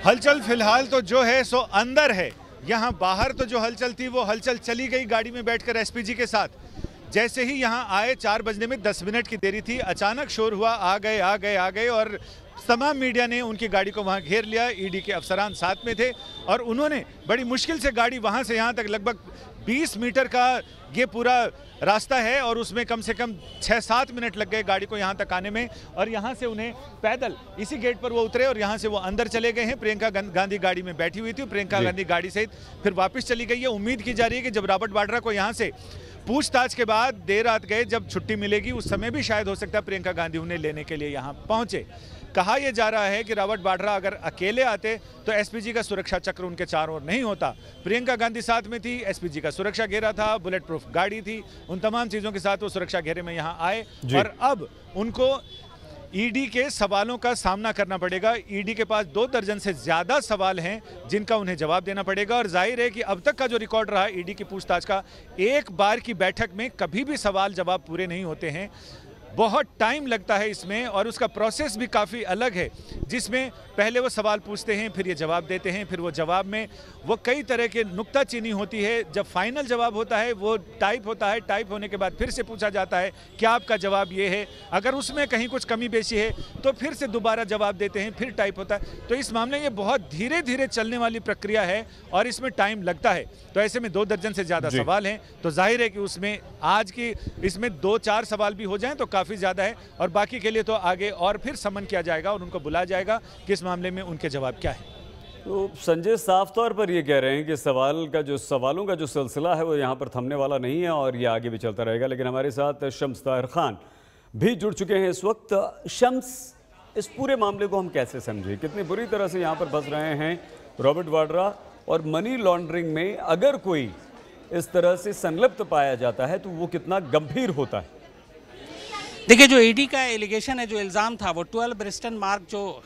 हलचल फिलहाल तो जो है सो अंदर है। यहाँ बाहर तो जो हलचल थी वो हलचल चली गई गाड़ी में बैठकर एसपीजी के साथ। जैसे ही यहाँ आए 4 बजने में 10 मिनट की देरी थी, अचानक शोर हुआ, आ गए और तमाम मीडिया ने उनकी गाड़ी को वहाँ घेर लिया। ईडी के अफसरान साथ में थे और उन्होंने बड़ी मुश्किल से गाड़ी वहाँ से यहाँ तक लगभग 20 मीटर का ये पूरा रास्ता है और उसमें कम से कम 6-7 मिनट लग गए गाड़ी को यहाँ तक आने में। और यहाँ से उन्हें पैदल इसी गेट पर वो उतरे और यहाँ से वो अंदर चले गए हैं। प्रियंका गांधी गाड़ी में बैठी हुई थी, प्रियंका गांधी गाड़ी सहित फिर वापस चली गई है। उम्मीद की जा रही है कि जब रॉबर्ट वाड्रा को यहाँ से पूछताछ के बाद देर रात गए, जब छुट्टी मिलेगी उस समय भी शायद हो सकता है प्रियंका गांधी उन्हें लेने के लिए यहाँ पहुंचे। कहा यह जा रहा है कि रॉबर्ट वाड्रा अगर अकेले आते तो एसपीजी का सुरक्षा चक्र उनके चारों ओर नहीं होता। प्रियंका गांधी साथ में थी, एसपीजी का सुरक्षा घेरा था, बुलेट प्रूफ गाड़ी थी, उन तमाम चीजों के साथ वो सुरक्षा घेरे में यहाँ आए और अब उनको ईडी के सवालों का सामना करना पड़ेगा। ईडी के पास 2 दर्जन से ज्यादा सवाल हैं जिनका उन्हें जवाब देना पड़ेगा और जाहिर है कि अब तक का जो रिकॉर्ड रहा ईडी की पूछताछ का, एक बार की बैठक में कभी भी सवाल जवाब पूरे नहीं होते हैं। बहुत टाइम लगता है इसमें और उसका प्रोसेस भी काफ़ी अलग है, जिसमें पहले वो सवाल पूछते हैं, फिर ये जवाब देते हैं, फिर वो जवाब में वो कई तरह के नुक्ताचीनी होती है। जब फाइनल जवाब होता है वो टाइप होता है, टाइप होने के बाद फिर से पूछा जाता है क्या आपका जवाब ये है, अगर उसमें कहीं कुछ कमी बेशी है तो फिर से दोबारा जवाब देते हैं, फिर टाइप होता है। तो इस मामले में ये बहुत धीरे धीरे चलने वाली प्रक्रिया है और इसमें टाइम लगता है। तो ऐसे में 2 दर्जन से ज़्यादा सवाल हैं, तो जाहिर है कि उसमें आज की इसमें 2-4 सवाल भी हो जाएं तो काफ़ी ज़्यादा है और बाकी के लिए तो आगे और फिर समन किया जाएगा और उनको बुलाया जाएगा कि इस मामले में उनके जवाब क्या है। तो संजय साफ तौर पर ये कह रहे हैं कि सवालों का जो सिलसिला है वो यहाँ पर थमने वाला नहीं है और ये आगे भी चलता रहेगा। लेकिन हमारे साथ शम्स ताहिर खान भी जुड़ चुके हैं इस वक्त। शम्स, इस पूरे मामले को हम कैसे समझें? कितनी बुरी तरह से यहाँ पर फंस रहे हैं रॉबर्ट वाड्रा और मनी लॉन्ड्रिंग में अगर कोई इस तरह से संलिप्त पाया जाता है तो वो कितना गंभीर होता है? देखिए, जो ईडी का एलिगेशन है, जो इल्ज़ाम था, वो 12 ब्रिस्टन मार्क जो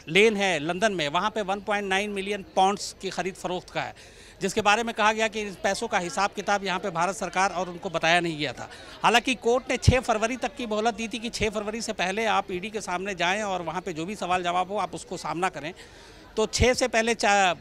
लेन है लंदन में, वहाँ पे 1.9 मिलियन पाउंड्स की खरीद फरोख्त का है, जिसके बारे में कहा गया कि इन पैसों का हिसाब किताब यहाँ पे भारत सरकार और उनको बताया नहीं गया था। हालांकि कोर्ट ने 6 फरवरी तक की मोहलत दी थी कि 6 फरवरी से पहले आप ईडी के सामने जाएँ और वहाँ पर जो भी सवाल जवाब हो आप उसको सामना करें। तो 6 से पहले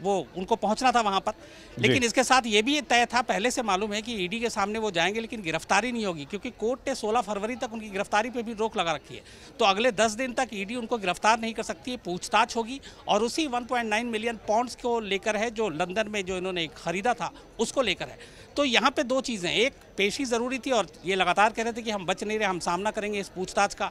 वो उनको पहुंचना था वहां पर। लेकिन इसके साथ ये भी तय था, पहले से मालूम है कि ईडी के सामने वो जाएंगे लेकिन गिरफ्तारी नहीं होगी, क्योंकि कोर्ट ने 16 फरवरी तक उनकी गिरफ्तारी पे भी रोक लगा रखी है। तो अगले 10 दिन तक ईडी उनको गिरफ्तार नहीं कर सकती है, पूछताछ होगी और उसी 1.9 मिलियन पाउंड्स को लेकर है जो लंदन में जो इन्होंने खरीदा था उसको लेकर है। तो यहाँ पे 2 चीज़ें, एक पेशी ज़रूरी थी और ये लगातार कह रहे थे कि हम बच नहीं रहे, हम सामना करेंगे इस पूछताछ का,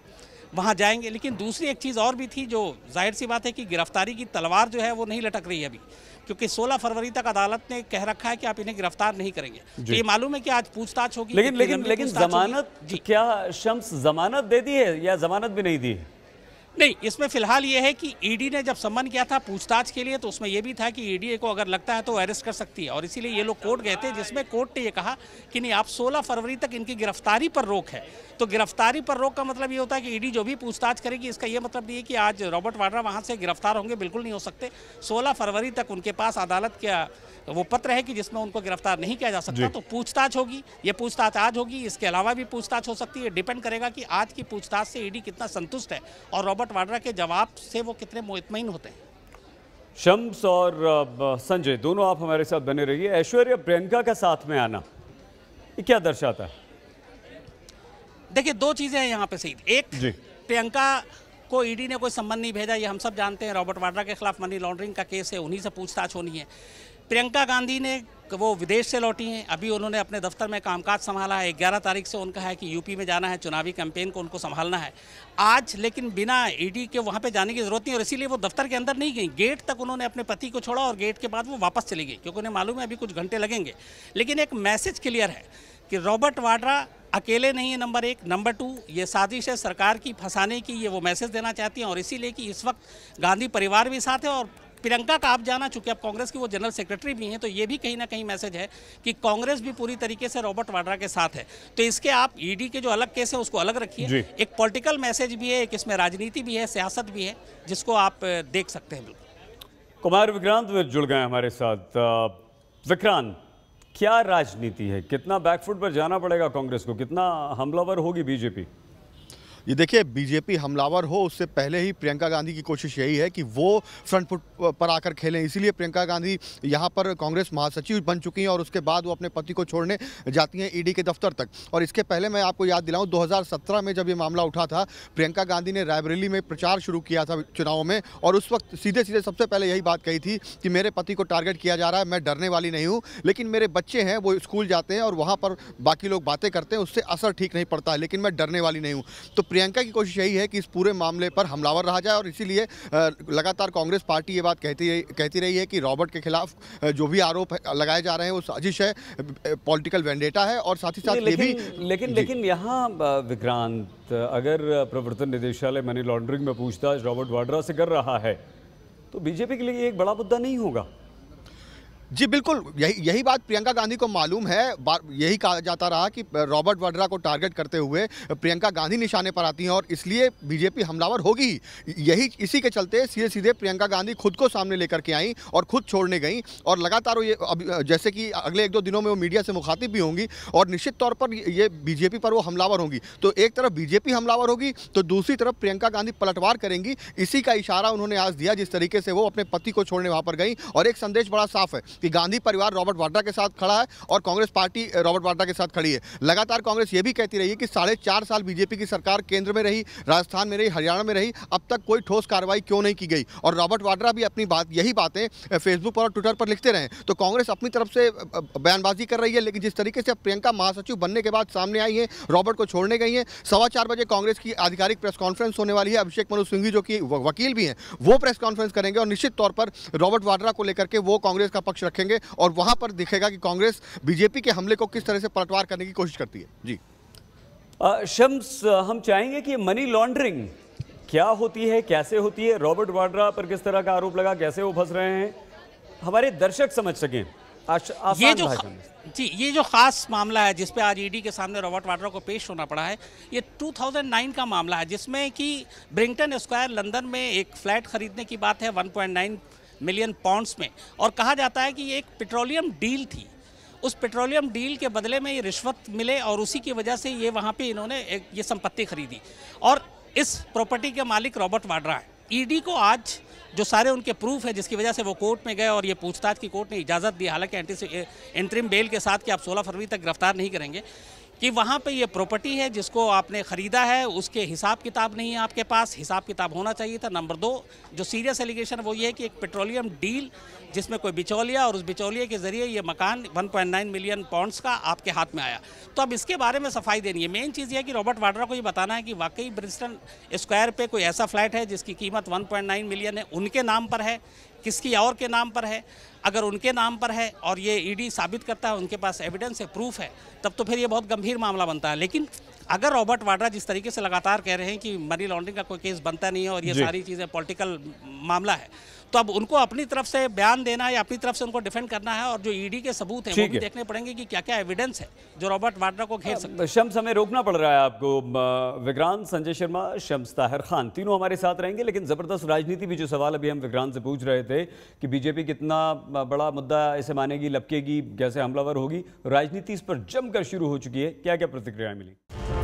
वहाँ जाएंगे। लेकिन दूसरी एक चीज़ और भी थी, जो जाहिर सी बात है कि गिरफ्तारी की तलवार जो है वो नहीं लटक रही है अभी, क्योंकि 16 फरवरी तक अदालत ने कह रखा है कि आप इन्हें गिरफ्तार नहीं करेंगे। तो ये मालूम है कि आज पूछताछ होगी। लेकिन जमानत, क्या शम्स जमानत दे दी है या जमानत भी नहीं दी है? नहीं, इसमें फिलहाल ये है कि ईडी ने जब सम्मन किया था पूछताछ के लिए तो उसमें यह भी था कि ईडी को अगर लगता है तो अरेस्ट कर सकती है और इसीलिए ये लोग कोर्ट गए थे, जिसमें कोर्ट ने ये कहा कि नहीं, आप 16 फरवरी तक इनकी गिरफ्तारी पर रोक है। तो गिरफ्तारी पर रोक का मतलब ये होता है कि ईडी जो भी पूछताछ करेगी, इसका ये मतलब नहीं है कि आज रॉबर्ट वाड्रा वहाँ से गिरफ्तार होंगे, बिल्कुल नहीं हो सकते। 16 फरवरी तक उनके पास अदालत का वो पत्र है कि जिसमें उनको गिरफ्तार नहीं किया जा सकता। तो पूछताछ होगी, ये पूछताछ आज होगी, इसके अलावा भी पूछताछ हो सकती है। डिपेंड करेगा कि आज की पूछताछ से ईडी कितना संतुष्ट है और रॉबर्ट वाड्रा के जवाब से वो कितने मुतमईन होते हैं। शम्स और संजय, दोनों आप हमारे साथ बने रहिए। ऐश्वर्या, प्रियंका का साथ में आना ये क्या दर्शाता है? देखिए, 2 चीज़ें हैं यहाँ पे सही। एक, प्रियंका को ईडी ने कोई सम्मन नहीं भेजा, ये हम सब जानते हैं। रॉबर्ट वाड्रा के खिलाफ मनी लॉन्ड्रिंग का केस है, उन्हीं से पूछताछ होनी है। प्रियंका गांधी ने वो विदेश से लौटी हैं, अभी उन्होंने अपने दफ्तर में कामकाज संभाला है। 11 तारीख से उनका है कि यूपी में जाना है, चुनावी कैंपेन को उनको संभालना है आज, लेकिन बिना ईडी के वहाँ पे जाने की ज़रूरत नहीं और इसीलिए वो दफ्तर के अंदर नहीं गई। गेट तक उन्होंने अपने पति को छोड़ा और गेट के बाद वो वापस चली गई, क्योंकि उन्हें मालूम है अभी कुछ घंटे लगेंगे। लेकिन एक मैसेज क्लियर है कि रॉबर्ट वाड्रा अकेले नहीं है, नंबर 1। नंबर 2, ये साजिश है सरकार की फंसाने की, ये वो मैसेज देना चाहती हैं और इसीलिए कि इस वक्त गांधी परिवार भी साथ है और प्रियंका का आप जाना, चूंकि अब कांग्रेस की वो जनरल सेक्रेटरी भी हैं, तो ये भी कहीं ना कहीं मैसेज है कि कांग्रेस भी पूरी तरीके से रॉबर्ट वाड्रा के साथ है। तो इसके आप ईडी के जो अलग केस है उसको अलग रखिए। एक पॉलिटिकल मैसेज भी है, एक इसमें राजनीति भी है, सियासत भी है, जिसको आप देख सकते हैं। कुमार विक्रांत जुड़ गए हमारे साथ। विक्रांत, क्या राजनीति है? कितना बैकफुट पर जाना पड़ेगा कांग्रेस को? कितना हमलावर होगी बीजेपी? ये देखिए, बीजेपी हमलावर हो उससे पहले ही प्रियंका गांधी की कोशिश यही है कि वो फ्रंट फुट पर आकर खेलें। इसीलिए प्रियंका गांधी यहाँ पर कांग्रेस महासचिव बन चुकी हैं और उसके बाद वो अपने पति को छोड़ने जाती हैं ईडी के दफ्तर तक। और इसके पहले मैं आपको याद दिलाऊं, 2017 में जब ये मामला उठा था, प्रियंका गांधी ने रायबरेली में प्रचार शुरू किया था चुनाव में, और उस वक्त सीधे सीधे सबसे पहले यही बात कही थी कि मेरे पति को टारगेट किया जा रहा है, मैं डरने वाली नहीं हूँ, लेकिन मेरे बच्चे हैं वो स्कूल जाते हैं और वहाँ पर बाकी लोग बातें करते हैं, उससे असर ठीक नहीं पड़ता है, लेकिन मैं डरने वाली नहीं हूँ। तो प्रियंका की कोशिश यही है कि इस पूरे मामले पर हमलावर रहा जाए, और इसीलिए लगातार कांग्रेस पार्टी ये बात कहती रही है कि रॉबर्ट के खिलाफ जो भी आरोप लगाए जा रहे हैं वो साजिश है, पॉलिटिकल वेंडेटा है। और साथ ही साथ ये भी लेकिन यहाँ विक्रांत, अगर प्रवर्तन निदेशालय मनी लॉन्ड्रिंग में पूछताछ रॉबर्ट वाड्रा से कर रहा है तो बीजेपी के लिए एक बड़ा मुद्दा नहीं होगा? जी बिल्कुल, यही बात प्रियंका गांधी को मालूम है। यही कहा जाता रहा कि रॉबर्ट वाड्रा को टारगेट करते हुए प्रियंका गांधी निशाने पर आती हैं और इसलिए बीजेपी हमलावर होगी। इसी के चलते सीधे सीधे प्रियंका गांधी खुद को सामने लेकर के आई और खुद छोड़ने गई, और लगातार ये जैसे कि अगले 1-2 दिनों में वो मीडिया से मुखातिब भी होंगी और निश्चित तौर पर ये बीजेपी पर वो हमलावर होंगी। तो एक तरफ बीजेपी हमलावर होगी तो दूसरी तरफ प्रियंका गांधी पलटवार करेंगी। इसी का इशारा उन्होंने आज दिया जिस तरीके से वो अपने पति को छोड़ने वहां पर गई। और एक संदेश बड़ा साफ है कि गांधी परिवार रॉबर्ट वाड्रा के साथ खड़ा है और कांग्रेस पार्टी रॉबर्ट वाड्रा के साथ खड़ी है। लगातार कांग्रेस ये भी कहती रही है कि 4.5 साल बीजेपी की सरकार केंद्र में रही, राजस्थान में रही, हरियाणा में रही, अब तक कोई ठोस कार्रवाई क्यों नहीं की गई। और रॉबर्ट वाड्रा भी अपनी यही बातें फेसबुक पर और ट्विटर पर लिखते रहे। तो कांग्रेस अपनी तरफ से बयानबाजी कर रही है, लेकिन जिस तरीके से प्रियंका महासचिव बनने के बाद सामने आई है, रॉबर्ट को छोड़ने गई है, 4:15 बजे कांग्रेस की आधिकारिक प्रेस कॉन्फ्रेंस होने वाली है। अभिषेक मनु सिंघवी जो कि वकील भी हैं वो प्रेस कॉन्फ्रेंस करेंगे और निश्चित तौर पर रॉबर्ट वाड्रा को लेकर के वो कांग्रेस का पक्ष रखेंगे और वहां पर दिखेगा कि कांग्रेस बीजेपी के हमले को किस तरह से पलटवार करने की कोशिश करती है। जी शम्स, हम चाहेंगे कि मनी लॉन्ड्रिंग क्या होती है, कैसे होती है, रॉबर्ट वाड्रा पर किस तरह का आरोप लगा, कैसे वो फंस रहे हैं, हमारे दर्शक समझ सकें ये जो खास मामला है जिस पे आज ईडी के सामने रॉबर्ट वाड्रा को पेश होना पड़ा है, ये 2009 का मामला है जिसमें कि ब्रिंगटन स्क्वायर लंदन में एक फ्लैट खरीदने की बात है 1.9 मिलियन पाउंड्स में, और कहा जाता है कि ये एक पेट्रोलियम डील थी। उस पेट्रोलियम डील के बदले में ये रिश्वत मिले और उसी की वजह से ये वहाँ पे इन्होंने ये संपत्ति खरीदी, और इस प्रॉपर्टी के मालिक रॉबर्ट वाड्रा है। ईडी को आज जो सारे उनके प्रूफ है जिसकी वजह से वो कोर्ट में गए और ये पूछताछ की कोर्ट ने इजाज़त दी, हालांकि एंट्रिम बेल के साथ कि आप 16 फरवरी तक गिरफ्तार नहीं करेंगे, कि वहाँ पे ये प्रॉपर्टी है जिसको आपने ख़रीदा है, उसके हिसाब किताब नहीं है आपके पास, हिसाब किताब होना चाहिए था। नंबर 2 जो सीरियस एलिगेशन वो ये है कि एक पेट्रोलियम डील जिसमें कोई बिचौलिया और उस बिचौलिए के ज़रिए ये मकान 1.9 मिलियन पाउंड्स का आपके हाथ में आया। तो अब इसके बारे में सफाई देनी है। मेन चीज़ ये है कि रॉबर्ट वाड्रा को ये बताना है कि वाकई ब्रिस्टन स्क्वायर पे कोई ऐसा फ्लैट है जिसकी कीमत 1.9 मिलियन है, उनके नाम पर है, किसकी और के नाम पर है। अगर उनके नाम पर है और ये ईडी साबित करता है, उनके पास एविडेंस है, प्रूफ है, तब तो फिर ये बहुत गंभीर मामला बनता है। लेकिन अगर रॉबर्ट वाड्रा जिस तरीके से लगातार कह रहे हैं कि मनी लॉन्ड्रिंग का कोई केस बनता नहीं है और ये सारी चीज़ें पॉलिटिकल मामला है, तो अब उनको अपनी तरफ से बयान देना है या अपनी तरफ से उनको डिफेंड करना है, और जो ईडी के सबूत हैं वो भी देखने पड़ेंगे कि क्या क्या एविडेंस है जो रॉबर्ट वाड्रा को घेर सकते हैं। शम्स, हमें रोकना पड़ रहा है आपको। विक्रांत, संजय शर्मा, शम्स ताहिर खान तीनों हमारे साथ रहेंगे, लेकिन ज़बरदस्त राजनीति भी जो सवाल अभी हम विक्रांत से पूछ रहे थे कि बीजेपी कितना बड़ा मुद्दा इसे मानेगी, लपकेगी, कैसे हमलावर होगी, राजनीति इस पर जमकर शुरू हो चुकी है। क्या क्या प्रतिक्रियाएं मिली?